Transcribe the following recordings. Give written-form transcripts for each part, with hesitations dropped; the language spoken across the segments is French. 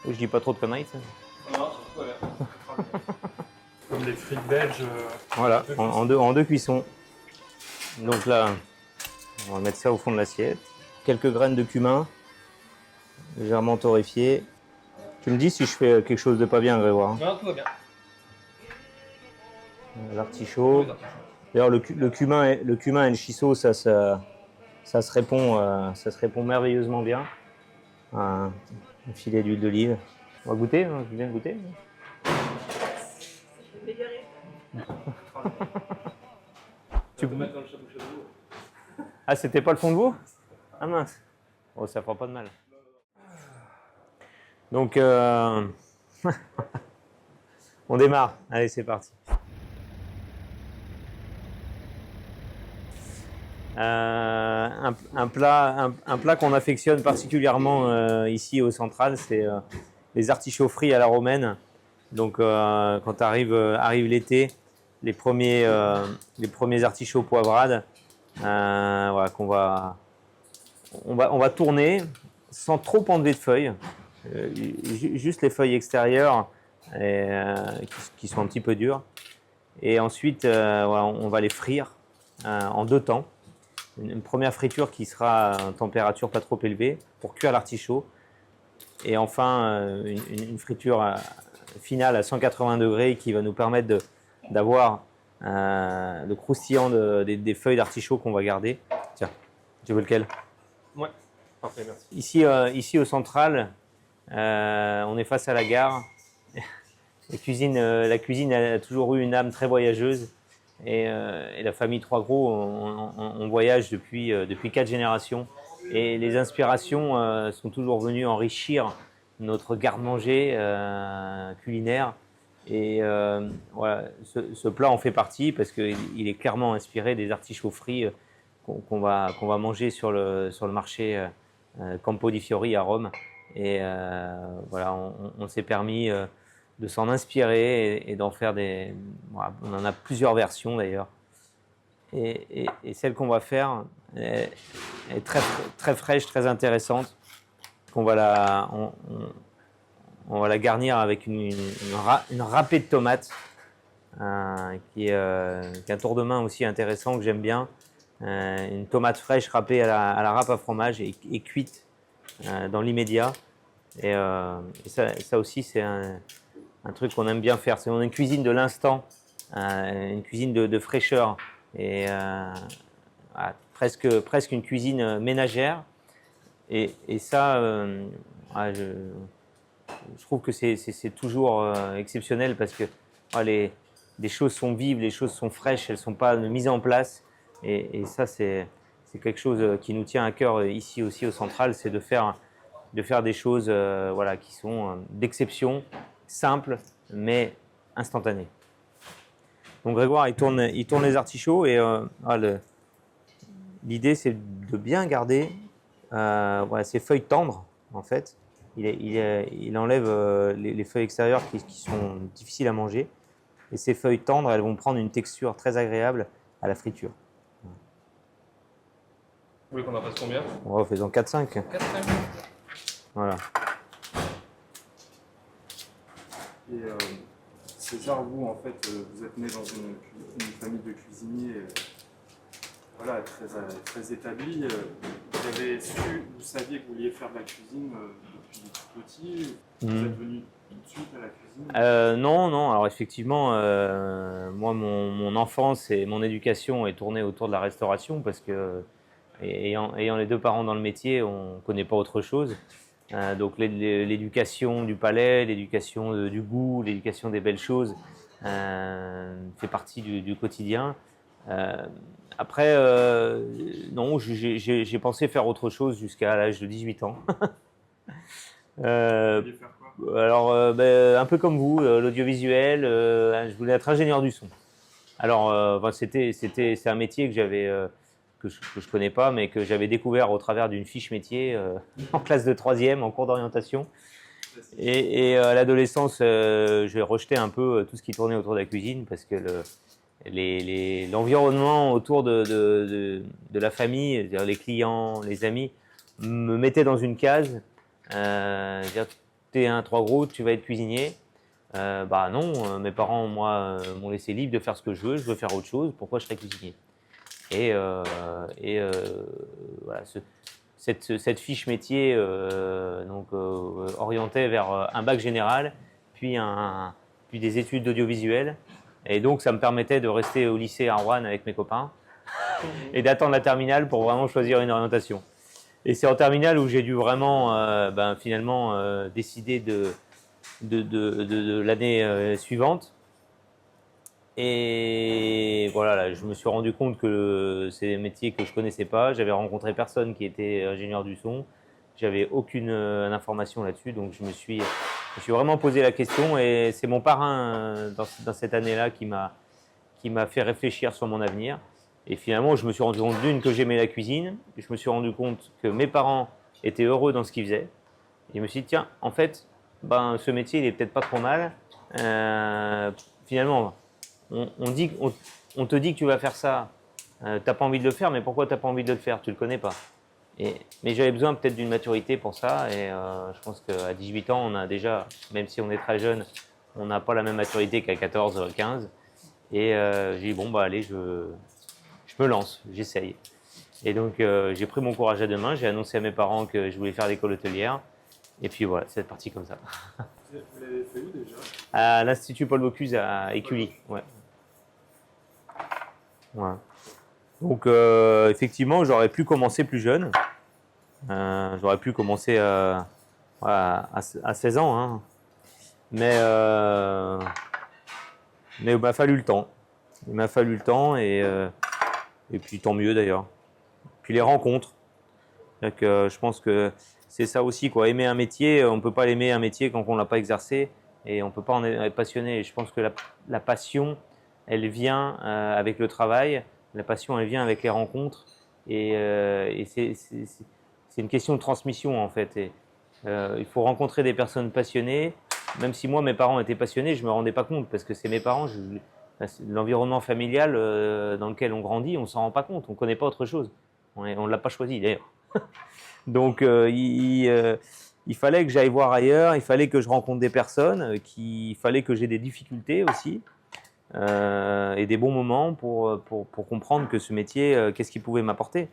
Je dis pas trop de conneries, ça. Non, surtout, ouais. Comme les frites belges. Voilà, en deux cuissons. Donc là, on va mettre ça au fond de l'assiette. Quelques graines de cumin, légèrement torréfiées. Tu me dis si je fais quelque chose de pas bien, Grégoire. Non, tout va bien. L'artichaut. D'ailleurs, le cumin et le shiso, ça se répond merveilleusement bien. Un filet d'huile d'olive. On va goûter, hein, je viens de goûter. Tu peux mettre dans le shabu-shabu. Ah, c'était pas le fond de veau? Ah mince. Oh, ça fera pas de mal. Donc, on démarre. Allez, c'est parti. Un plat qu'on affectionne particulièrement ici au Central, c'est les artichauts frits à la romaine. Donc, quand arrive l'été, les premiers artichauts poivrades, voilà, on va tourner sans trop enlever de feuilles, juste les feuilles extérieures qui sont un petit peu dures. Et ensuite, voilà, on va les frire en deux temps. Une première friture qui sera à température pas trop élevée pour cuire l'artichaut. Et enfin, une friture finale à 180 degrés qui va nous permettre d'avoir le croustillant des feuilles d'artichaut qu'on va garder. Tiens, tu veux lequel? Ouais, parfait, merci. Ici au Central, on est face à la gare. La cuisine a toujours eu une âme très voyageuse. Et la famille Trois Gros, on voyage depuis 4 générations. Et les inspirations sont toujours venues enrichir notre garde-manger culinaire. Et voilà, ce plat en fait partie parce qu'il est clairement inspiré des artichauts frits qu'on va manger sur le marché Campo di Fiori à Rome. Et voilà, on s'est permis de s'en inspirer et d'en faire des... Voilà, on en a plusieurs versions d'ailleurs. Et celle qu'on va faire est très, très fraîche, très intéressante. On va la garnir avec une râpée de tomates, qui est un tour de main aussi intéressant que j'aime bien. Une tomate fraîche râpée à la râpe à fromage et cuite dans l'immédiat. Et ça aussi, c'est un truc qu'on aime bien faire. C'est une cuisine de l'instant, une cuisine de fraîcheur et presque une cuisine ménagère. Et ça, je trouve que c'est toujours exceptionnel parce que les choses sont vives, les choses sont fraîches, elles ne sont pas mises en place. Et ça, c'est quelque chose qui nous tient à cœur ici aussi au Central, c'est de faire des choses voilà, qui sont d'exception, simples, mais instantanées. Donc Grégoire, il tourne les artichauts et l'idée, c'est de bien garder voilà, ces feuilles tendres, en fait. Il enlève les feuilles extérieures qui sont difficiles à manger. Et ces feuilles tendres, elles vont prendre une texture très agréable à la friture. Vous voulez qu'on en fasse combien? On va faire 4-5. 4-5. Voilà. Et César, vous, en fait, vous êtes né dans une famille de cuisiniers voilà, très établie. Vous saviez que vous vouliez faire de la cuisine depuis tout petit. Vous êtes venu tout de suite à la cuisine? Non. Alors effectivement, moi, mon enfance et mon éducation est tournée autour de la restauration parce que, ayant les deux parents dans le métier, on ne connaît pas autre chose. Donc l'éducation du palais, l'éducation du goût, l'éducation des belles choses fait partie du quotidien. Après, non, j'ai pensé faire autre chose jusqu'à l'âge de 18 ans. Vous vouliez faire quoi? Alors, un peu comme vous, l'audiovisuel, je voulais être ingénieur du son. Alors, c'est un métier que je connais pas, mais que j'avais découvert au travers d'une fiche métier en classe de 3e, en cours d'orientation. Et à l'adolescence, j'ai rejeté un peu tout ce qui tournait autour de la cuisine parce que l'environnement autour de la famille, c'est-à-dire les clients, les amis, me mettait dans une case. t'es un 3 gros, tu vas être cuisinier. Bah non, mes parents, moi, m'ont laissé libre de faire ce que je veux faire autre chose, pourquoi je serais cuisinier? Et, voilà, cette fiche métier orientée vers un bac général, puis des études d'audiovisuel. Et donc, ça me permettait de rester au lycée à Rouen avec mes copains et d'attendre la terminale pour vraiment choisir une orientation. Et c'est en terminale où j'ai dû vraiment, finalement, décider de l'année suivante. Et voilà, là, je me suis rendu compte que c'est des métiers que je ne connaissais pas. J'avais rencontré personne qui était ingénieur du son. J'avais aucune information là-dessus. Donc, je me suis vraiment posé la question. Et c'est mon parrain dans cette année-là qui m'a fait réfléchir sur mon avenir. Et finalement, je me suis rendu compte d'une que j'aimais la cuisine. Je me suis rendu compte que mes parents étaient heureux dans ce qu'ils faisaient. Et je me suis dit, tiens, en fait, ce métier, il est peut-être pas trop mal. Finalement, on te dit que tu vas faire ça. T'as pas envie de le faire, mais pourquoi t'as pas envie de le faire? Tu le connais pas. Mais j'avais besoin peut-être d'une maturité pour ça. Et je pense qu'à 18 ans, on a déjà, même si on est très jeune, on n'a pas la même maturité qu'à 14, 15. Et j'ai dit, bon, allez, je me lance, j'essaye. Et donc, j'ai pris mon courage à deux mains, j'ai annoncé à mes parents que je voulais faire l'école hôtelière. Et puis voilà, c'est parti comme ça. Vous l'avez fait où déjà? À l'Institut Paul Bocuse à Écully. Ouais. Ouais. Donc, effectivement, j'aurais pu commencer plus jeune. J'aurais pu commencer à 16 ans. Hein. Mais il m'a fallu le temps. Il m'a fallu le temps et puis tant mieux d'ailleurs. Puis les rencontres. Donc, je pense que c'est ça aussi, quoi. Aimer un métier, on ne peut pas aimer un métier quand on ne l'a pas exercé et on ne peut pas en être passionné. Et je pense que la passion, elle vient avec le travail, la passion, elle vient avec les rencontres et c'est une question de transmission en fait. Et, il faut rencontrer des personnes passionnées. Même si moi, mes parents étaient passionnés, je ne me rendais pas compte parce que c'est mes parents, l'environnement familial dans lequel on grandit, on ne s'en rend pas compte, on ne connaît pas autre chose. On ne l'a pas choisi d'ailleurs. Donc il fallait que j'aille voir ailleurs, il fallait que je rencontre des personnes, il fallait que j'ai des difficultés aussi et des bons moments pour comprendre que ce métier, qu'est-ce qu'il pouvait m'apporter.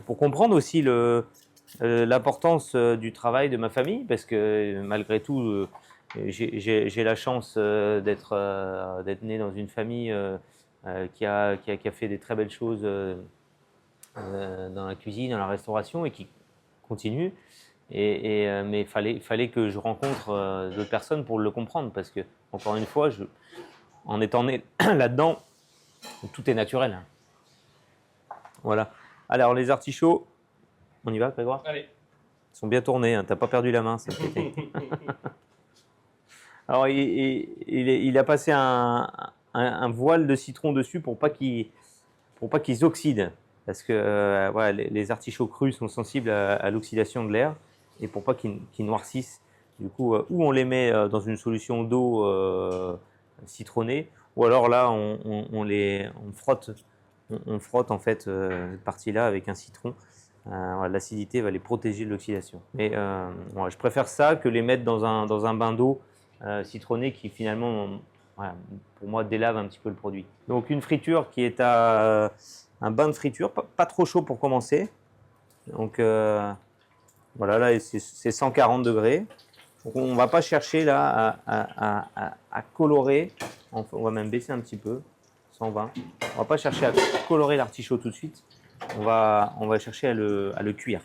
Pour comprendre aussi l'importance du travail de ma famille, parce que malgré tout, j'ai la chance d'être né dans une famille qui a fait des très belles choses dans la cuisine, dans la restauration et qui continue. Mais il fallait que je rencontre d'autres personnes pour le comprendre parce que, encore une fois, en étant né là-dedans, tout est naturel. Voilà. Alors, les artichauts, on y va, Grégoire? Allez. Ils sont bien tournés, hein. T'as pas perdu la main, ça fait. Alors, il a passé un voile de citron dessus pour pas qu'ils oxydent. Parce que voilà, les artichauts crus sont sensibles à l'oxydation de l'air et pour pas qu'ils noircissent. Du coup, ou on les met dans une solution d'eau citronnée, ou alors là, on frotte en fait cette partie-là avec un citron. Voilà, l'acidité va les protéger de l'oxydation. Mais voilà, je préfère ça que les mettre dans un bain d'eau citronné qui finalement, voilà, pour moi, délave un petit peu le produit. Donc une friture qui est à un bain de friture, pas trop chaud pour commencer. Donc voilà, là c'est 140 degrés. Donc on ne va pas chercher là à colorer. On va même baisser un petit peu, 120. On ne va pas chercher à colorer l'artichaut tout de suite. On va chercher à le cuire.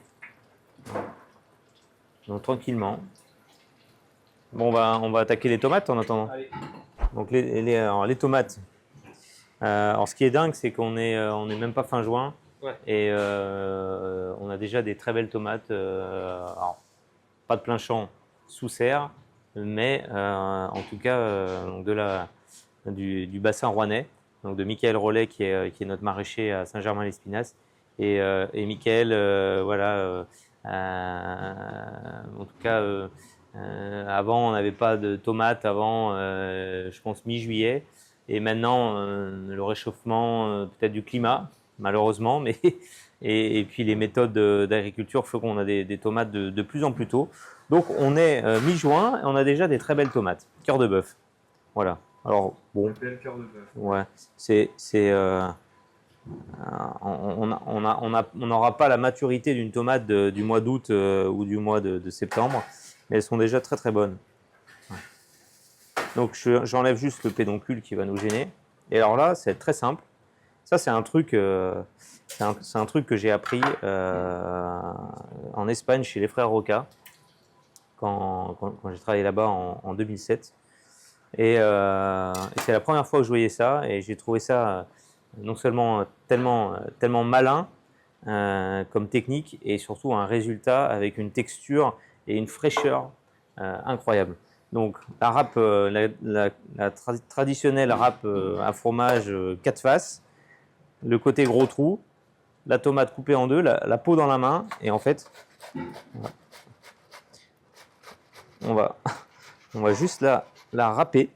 Donc tranquillement. Bon, on va attaquer les tomates en attendant. Allez. Donc les tomates. Alors ce qui est dingue, c'est qu'on est même pas fin juin. Ouais. Et on a déjà des très belles tomates. Alors, pas de plein champ sous serre, mais en tout cas du bassin rouennais, donc de Michael Rollet qui est notre maraîcher à Saint-Germain-l'Espinasse. Et Michael, voilà, en tout cas, avant on n'avait pas de tomates, avant je pense mi-juillet. Et maintenant, le réchauffement peut-être du climat, malheureusement, mais et puis les méthodes d'agriculture font qu'on a des tomates de plus en plus tôt. Donc on est mi-juin et on a déjà des très belles tomates, cœur de bœuf. Voilà. Alors bon, Bel cœur de bœuf. ouais, on n'aura pas la maturité d'une tomate du mois d'août ou du mois de septembre, mais elles sont déjà très très bonnes. Ouais. Donc j'enlève juste le pédoncule qui va nous gêner. Et alors là, c'est très simple. Ça, c'est un truc, c'est un truc que j'ai appris en Espagne chez les frères Roca quand j'ai travaillé là-bas en 2007. Et c'est la première fois que je voyais ça et j'ai trouvé ça non seulement tellement malin comme technique et surtout un résultat avec une texture et une fraîcheur incroyable. Donc la râpe, traditionnelle râpe à fromage 4 faces, le côté gros trou, la tomate coupée en deux, la peau dans la main et en fait on va juste la râper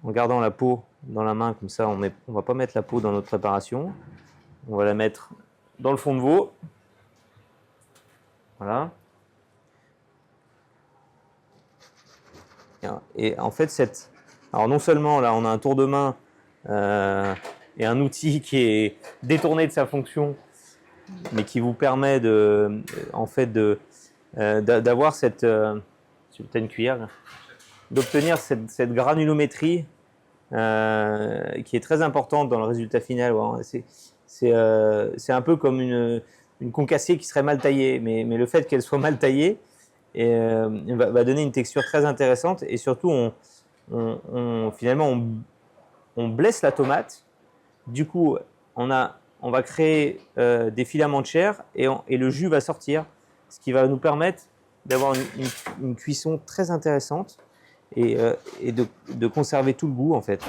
en gardant la peau dans la main, comme ça on ne va pas mettre la peau dans notre préparation. On va la mettre dans le fond de veau. Voilà. Et en fait, alors non seulement là on a un tour de main et un outil qui est détourné de sa fonction, mais qui vous permet d'avoir cette, si tu as une cuillère, d'obtenir cette granulométrie qui est très importante dans le résultat final. C'est un peu comme une concassée qui serait mal taillée, mais le fait qu'elle soit mal taillée va donner une texture très intéressante et surtout finalement on blesse la tomate. Du coup, on va créer des filaments de chair et le jus va sortir, ce qui va nous permettre d'avoir une cuisson très intéressante et de conserver tout le goût en fait.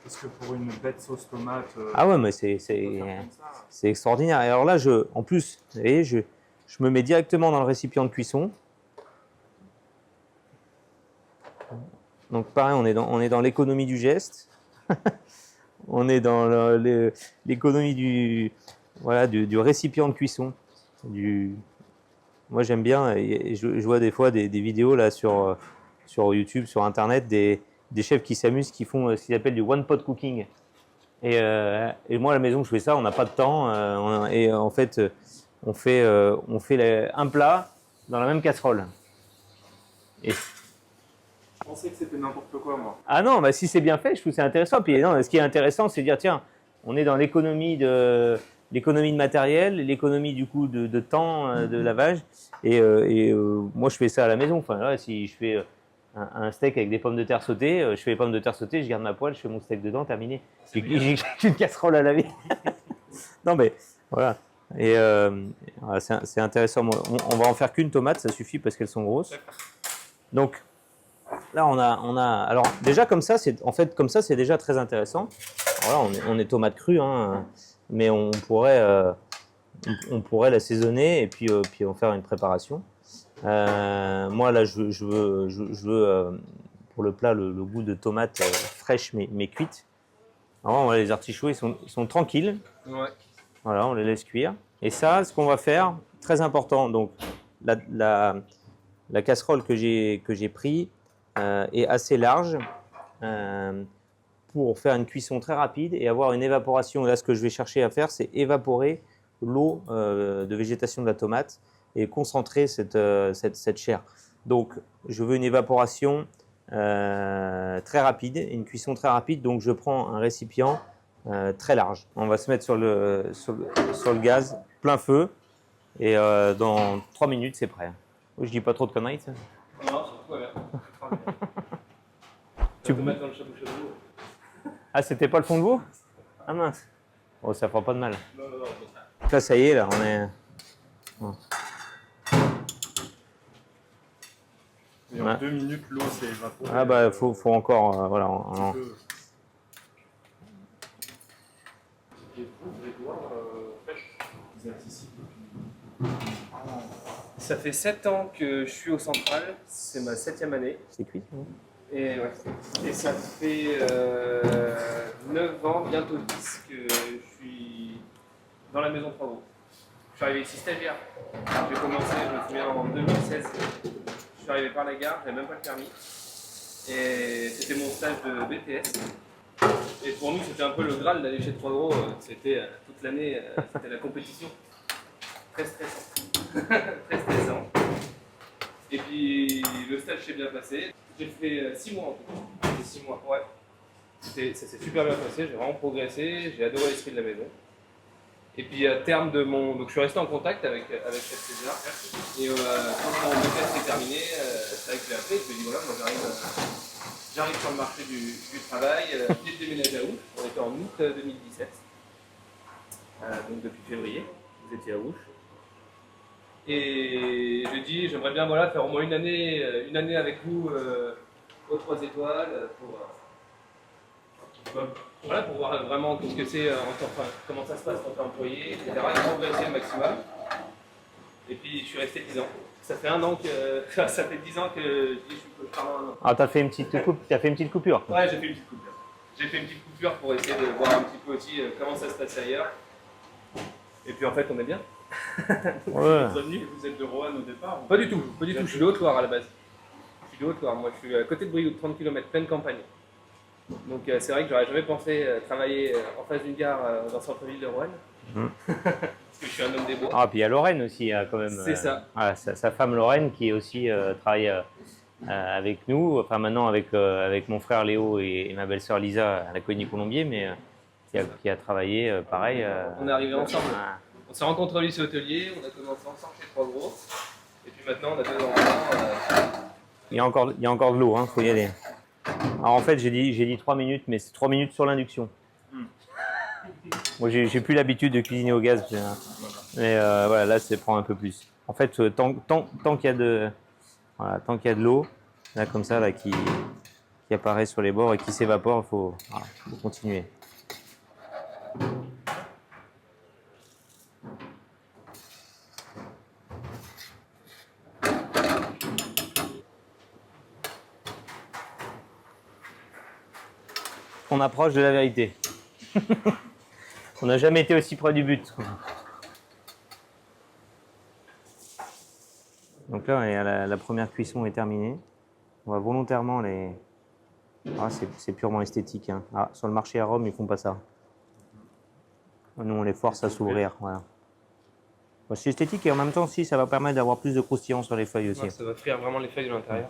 Parce que pour une bête sauce tomate, ah ouais, mais c'est extraordinaire. Et alors là, en plus, vous voyez, je me mets directement dans le récipient de cuisson. Donc pareil, on est dans l'économie du geste. On est dans l'économie du récipient de cuisson. Moi j'aime bien, et je vois des fois des vidéos là sur YouTube, sur internet, des chefs qui s'amusent, qui font ce qu'ils appellent du one pot cooking. Et moi à la maison je fais ça, on n'a pas de temps, et en fait on fait un plat dans la même casserole. Et je pensais que c'était n'importe quoi, moi. ah non, bah si c'est bien fait, je trouve que c'est intéressant. Puis non, ce qui est intéressant, c'est de dire tiens, on est dans l'économie de matériel, l'économie du coup de temps de lavage. Et moi, je fais ça à la maison. Enfin, là, si je fais un steak avec des pommes de terre sautées, je fais les pommes de terre sautées, je garde ma poêle, je fais mon steak dedans, terminé. J'ai une casserole à laver. Non, mais voilà. Et voilà, c'est intéressant. On va en faire qu'une tomate, ça suffit parce qu'elles sont grosses. Donc là, on a. Alors déjà comme ça, c'est déjà très intéressant. Alors là, on est tomate crue, hein, mais on pourrait l'assaisonner et puis en faire une préparation. Moi là, je veux pour le plat le goût de tomate fraîche mais cuite. Alors voilà, les artichauts, ils sont tranquilles. Ouais. Voilà, on les laisse cuire. Et ça, ce qu'on va faire, très important. Donc la casserole que j'ai pris est assez large pour faire une cuisson très rapide et avoir une évaporation. Là, ce que je vais chercher à faire, c'est évaporer l'eau de végétation de la tomate et concentrer cette chair. Donc, je veux une évaporation très rapide, une cuisson très rapide. Donc, je prends un récipient très large. On va se mettre sur le gaz, plein feu, et dans 3 minutes, c'est prêt. Je dis pas trop de conneries, ça. Non, c'est très bien. Tu peux mettre dans le shabu-shabu. Ah, c'était pas le fond de veau? Ah mince. Oh, ça fera pas de mal. Non. Là, ça y est, là, on est. Oh. Et en 2 minutes, l'eau s'est évaporée. Ah bah, faut encore, voilà. Et vous, Grégoire, vous êtes ici depuis... Ça fait 7 ans que je suis au Central, c'est ma 7e année. C'est cuit, non? Et ça fait 9 ans, bientôt 10, que je dans la maison 3 gros. Je suis arrivé ici stagiaire. J'ai commencé, je me souviens, en 2016. Je suis arrivé par la gare, j'avais même pas le permis. Et c'était mon stage de BTS. Et pour nous, c'était un peu le Graal d'aller chez 3 gros. C'était toute l'année, c'était la compétition. Très stressant. Très stressant. Et puis le stage s'est bien passé. J'ai fait 6 mois en tout. C'était 6 mois, ouais. Ça s'est super bien passé, j'ai vraiment progressé, j'ai adoré l'esprit de la maison. Et puis à terme de mon. Donc je suis resté en contact avec Chef César. Et quand mon BTS s'est terminé, c'est vrai que je l'ai appelé, je lui ai dit voilà, moi j'arrive sur le marché du travail, j'ai déménagé à Ouche, on était en août 2017. Donc depuis février, vous étiez à Ouche. Et je lui ai dit j'aimerais bien voilà, faire au moins une année avec vous aux 3 étoiles voilà, pour voir vraiment tout ce que c'est, comment ça se passe quand tu es employé, etc. Et progresser le maximum. Et puis je suis resté 10 ans. Ça fait 1 an que. Ça fait 10 ans que je dis je pars dans 1 an. Ah, t'as fait une petite coupure. Ouais, j'ai fait une petite coupure. J'ai fait une petite coupure pour essayer de voir un petit peu aussi comment ça se passe ailleurs. Et puis en fait, on est bien. Ouais. Vous êtes de Roanne au départ? Pas du tout, je suis de Haute-Loire à la base. Je suis de Haute-Loire, moi je suis à côté de Brioude, 30 km, pleine campagne. Donc c'est vrai que j'aurais jamais pensé travailler en face d'une gare dans le centre-ville de Roanne. Parce que je suis un homme des bois. Ah, puis il y a Lorraine aussi, quand même. C'est ça. Sa femme Lorraine qui aussi travaille avec nous, enfin maintenant avec mon frère Léo et ma belle-sœur Lisa à la Colonie Colombier, mais qui a travaillé pareil. On est arrivés ensemble. On s'est rencontrés au lycée hôtelier, on a commencé ensemble chez 3 gros. Et puis maintenant on a 2 enfants. Il y a encore de l'eau, hein, faut y aller. Alors en fait, j'ai dit 3 minutes, mais c'est 3 minutes sur l'induction. Moi, j'ai plus l'habitude de cuisiner au gaz, mais voilà, là, ça prend un peu plus. En fait, tant qu'il y a de l'eau, là comme ça, là, qui apparaît sur les bords et qui s'évapore, faut continuer. On approche de la vérité. On n'a jamais été aussi près du but. Donc là, la première cuisson est terminée. On va volontairement les... Ah, c'est purement esthétique. Hein. Ah, sur le marché à Rome, ils font pas ça. Nous, on les force à s'ouvrir. Voilà. Bon, c'est esthétique et en même temps, si, ça va permettre d'avoir plus de croustillant sur les feuilles aussi. Ouais, ça va frire vraiment les feuilles de l'intérieur.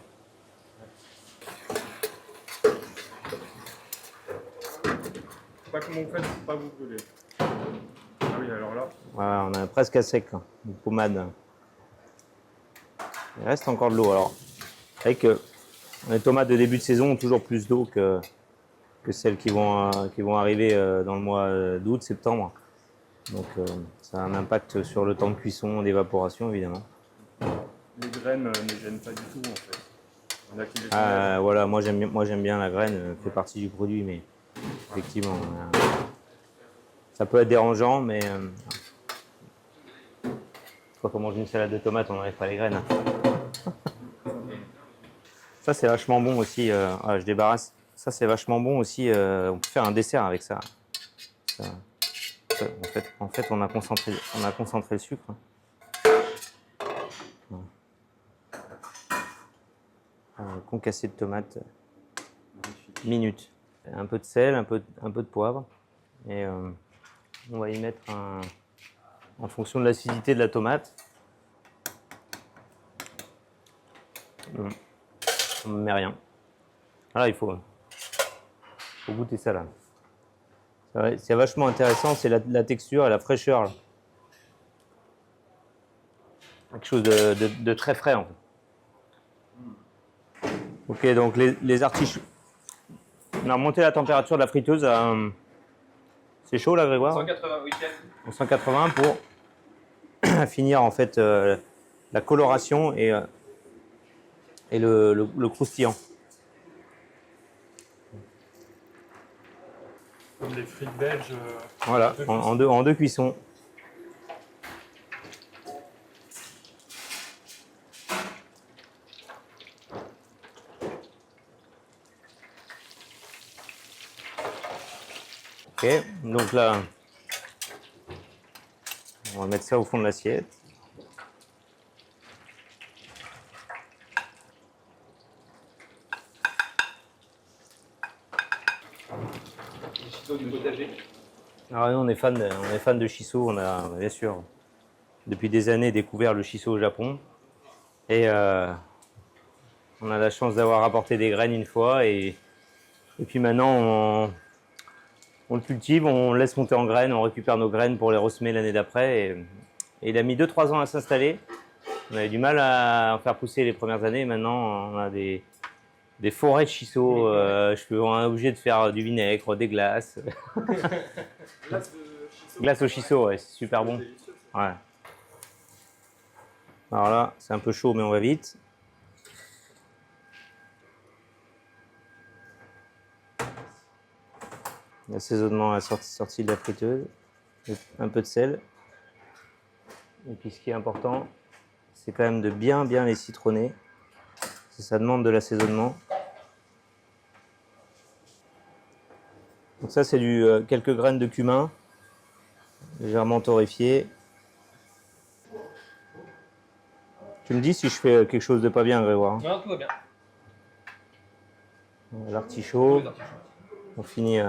Pas comment vous faites pour pas vous brûler. Ah oui, alors là. Voilà, on est presque à sec, là. Une pommade. Il reste encore de l'eau. Alors, avec les tomates de début de saison ont toujours plus d'eau que celles qui vont arriver dans le mois d'août, septembre. Donc, ça a un impact sur le temps de cuisson, d'évaporation, évidemment. Les graines ne gênent pas du tout, en fait. Il y en a qui les Voilà, moi j'aime bien la graine, fait partie du produit, mais effectivement, ça peut être dérangeant, mais quand on mange une salade de tomates, on n'enlève pas les graines. Ça, c'est vachement bon aussi. Je débarrasse. Ça, c'est vachement bon aussi. On peut faire un dessert avec ça. En fait, on a concentré le sucre. Concassé de tomates, minute. Un peu de sel, un peu de poivre. Et on va y mettre en fonction de l'acidité de la tomate. On ne met rien. Voilà, il faut goûter ça là. C'est vachement intéressant, c'est la texture et la fraîcheur. Là. Quelque chose de très frais en fait. Ok, donc les artichauts. On a remonté la température de la friteuse à. C'est chaud là, Grégoire? 180 week-end. 180 pour finir en fait la coloration et le croustillant. Comme les frites belges. Voilà, en deux cuissons. Ok, donc là, On va mettre ça au fond de l'assiette. Les chisos du potager. Alors nous, on est fan de shiso. On a bien sûr depuis des années découvert le shiso au Japon. Et on a la chance d'avoir apporté des graines une fois. Et puis maintenant, on le cultive, on le laisse monter en graines, on récupère nos graines pour les ressemer l'année d'après. Et il a mis 2-3 ans à s'installer. On avait du mal à en faire pousser les premières années. Maintenant, on a des forêts de shiso. On est obligé de faire du vinaigre, des glaces. Glace de shiso. Glace au shiso, ouais, c'est super bon. Délicieux, ça. Ouais. Alors là, c'est un peu chaud, mais on va vite. L'assaisonnement est sorti de la friteuse. Un peu de sel. Et puis ce qui est important, c'est quand même de bien les citronner. Ça demande de l'assaisonnement. Donc ça, c'est quelques graines de cumin, légèrement torréfiées. Tu me dis si je fais quelque chose de pas bien, Grégoire. Non, tout va bien. L'artichaut. On finit.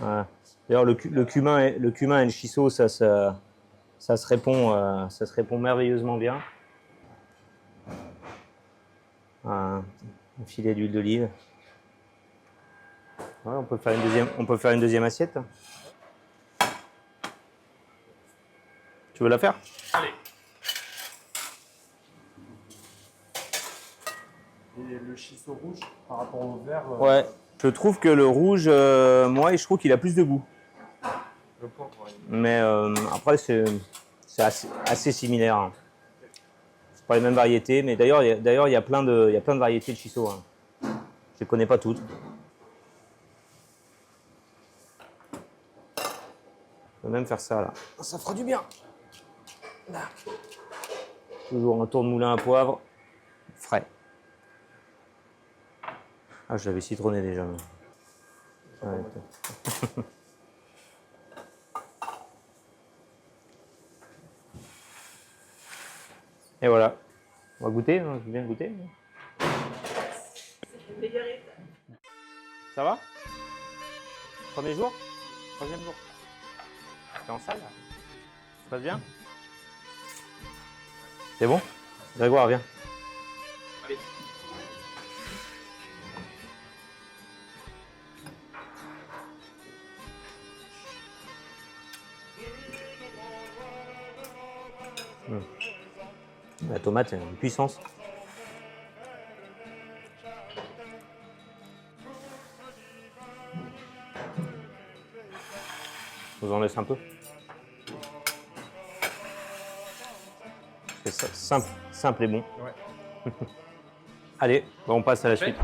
Voilà. D'ailleurs, le cumin et le shiso, ça se répond merveilleusement bien. Un filet d'huile d'olive. Ouais, on peut faire une deuxième assiette. Tu veux la faire? Allez. Et le shiso rouge par rapport au vert. Ouais. Je trouve que le rouge, moi, je trouve qu'il a plus de goût. Je pense, ouais. Mais après, c'est assez similaire. Hein. C'est pas les mêmes variétés, mais d'ailleurs, il y a plein de variétés de shiso. Hein. Je les connais pas toutes. On peut même faire ça là. Ça fera du bien. Là. Toujours un tour de moulin à poivre frais. Ah, je l'avais citronné déjà. Ouais. Et voilà. On va goûter, hein, je veux bien goûter. Ça va? Premier jour? Troisième jour? T'es en salle là? Ça se passe bien? C'est bon? Grégoire, viens. Allez. La tomate, c'est une puissance. Je vous en laisse un peu. C'est simple et bon. Ouais. Allez, on passe à la suite. Des